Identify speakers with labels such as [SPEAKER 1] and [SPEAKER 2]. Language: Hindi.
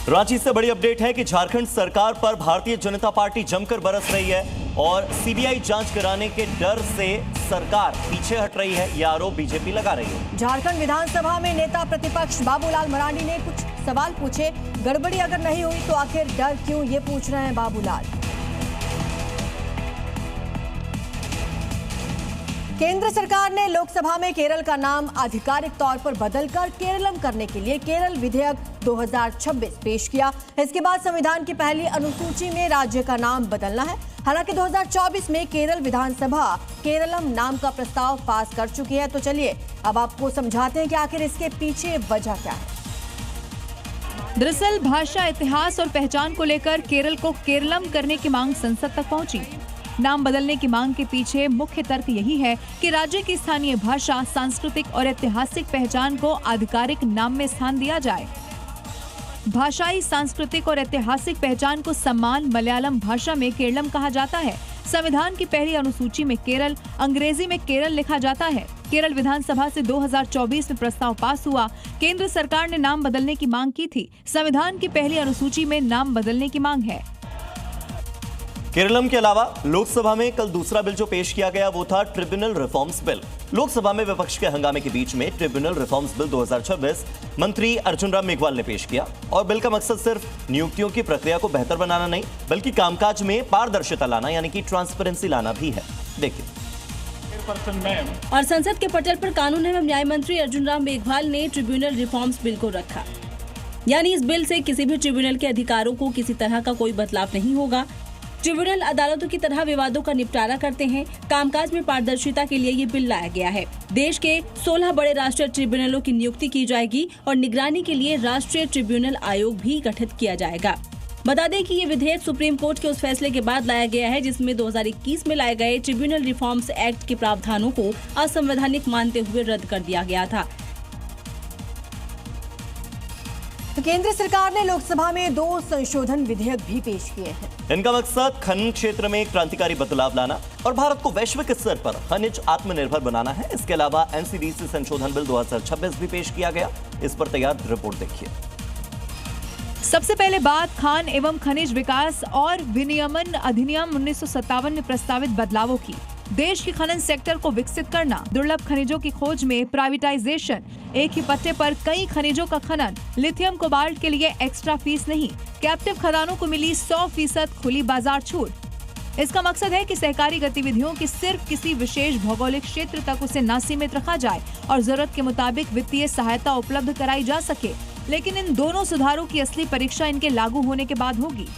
[SPEAKER 1] रांची से बड़ी अपडेट है कि झारखंड सरकार पर भारतीय जनता पार्टी जमकर बरस रही है और सीबीआई जांच कराने के डर से सरकार पीछे हट रही है, यह आरोप बीजेपी लगा रही है।
[SPEAKER 2] झारखंड विधानसभा में नेता प्रतिपक्ष बाबूलाल मरांडी ने कुछ सवाल पूछे। गड़बड़ी अगर नहीं हुई तो आखिर डर क्यों, ये पूछ रहे हैं बाबूलाल। केंद्र सरकार ने लोकसभा में केरल का नाम आधिकारिक तौर पर बदलकर केरलम करने के लिए केरल विधेयक 2026 पेश किया। इसके बाद संविधान की पहली अनुसूची में राज्य का नाम बदलना है। हालांकि 2024 में केरल विधानसभा केरलम नाम का प्रस्ताव पास कर चुकी है। तो चलिए अब आपको समझाते हैं कि आखिर इसके पीछे वजह क्या है।
[SPEAKER 3] दरअसल भाषा, इतिहास और पहचान को लेकर केरल को केरलम करने की मांग संसद तक पहुंची। नाम बदलने की मांग के पीछे मुख्य तर्क यही है कि राज्य की स्थानीय भाषा, सांस्कृतिक और ऐतिहासिक पहचान को आधिकारिक नाम में स्थान दिया जाए। भाषाई, सांस्कृतिक और ऐतिहासिक पहचान को सम्मान मलयालम भाषा में केरलम कहा जाता है। संविधान की पहली अनुसूची में केरल, अंग्रेजी में केरल लिखा जाता है। केरल विधानसभा से 2024 में प्रस्ताव पास हुआ। केंद्र सरकार ने नाम बदलने की मांग की थी। संविधान की पहली अनुसूची में नाम बदलने की मांग है।
[SPEAKER 1] केरलम के अलावा लोकसभा में कल दूसरा बिल जो पेश किया गया वो था ट्रिब्यूनल रिफॉर्म्स बिल। लोकसभा में विपक्ष के हंगामे के बीच में ट्रिब्यूनल रिफॉर्म्स बिल 2026 मंत्री अर्जुन राम मेघवाल ने पेश किया और बिल का मकसद सिर्फ नियुक्तियों की प्रक्रिया को बेहतर बनाना नहीं बल्कि कामकाज में पारदर्शिता लाना यानी कि ट्रांसपेरेंसी लाना भी है। देखिए।
[SPEAKER 4] और संसद के पटल पर कानून एवं न्याय मंत्री अर्जुन राम मेघवाल ने ट्रिब्यूनल रिफॉर्म्स बिल को रखा। यानी इस बिल से किसी भी ट्रिब्यूनल के अधिकारों को किसी तरह का कोई बदलाव नहीं होगा। ट्रिब्यूनल अदालतों की तरह विवादों का निपटारा करते हैं। कामकाज में पारदर्शिता के लिए ये बिल लाया गया है। देश के 16 बड़े राष्ट्रीय ट्रिब्यूनलों की नियुक्ति की जाएगी और निगरानी के लिए राष्ट्रीय ट्रिब्यूनल आयोग भी गठित किया जाएगा। बता दें कि ये विधेयक सुप्रीम कोर्ट के उस फैसले के बाद लाया गया है जिसमें 2021 में लाए गए ट्रिब्यूनल रिफॉर्म्स एक्ट के प्रावधानों को असंवैधानिक मानते हुए रद्द कर दिया गया था।
[SPEAKER 2] केंद्र सरकार ने लोकसभा में 2 संशोधन विधेयक भी पेश किए हैं।
[SPEAKER 1] इनका मकसद खनन क्षेत्र में क्रांतिकारी बदलाव लाना और भारत को वैश्विक स्तर पर खनिज आत्मनिर्भर बनाना है। इसके अलावा एनसीडीसी संशोधन बिल 2026 भी पेश किया गया। इस पर तैयार रिपोर्ट देखिए।
[SPEAKER 3] सबसे पहले बात खान एवं खनिज विकास और विनियमन अधिनियम 1957 में प्रस्तावित बदलावों की। देश के खनन सेक्टर को विकसित करना, दुर्लभ खनिजों की खोज में प्राइवेटाइजेशन, एक ही पट्टे पर कई खनिजों का खनन, लिथियम कोबाल्ट के लिए एक्स्ट्रा फीस नहीं, कैप्टिव खदानों को मिली 100% खुली बाजार छूट। इसका मकसद है कि सहकारी गतिविधियों की सिर्फ किसी विशेष भौगोलिक क्षेत्र तक उसे न सीमित रखा जाए और जरूरत के मुताबिक वित्तीय सहायता उपलब्ध कराई जा सके। लेकिन इन दोनों सुधारों की असली परीक्षा इनके लागू होने के बाद होगी।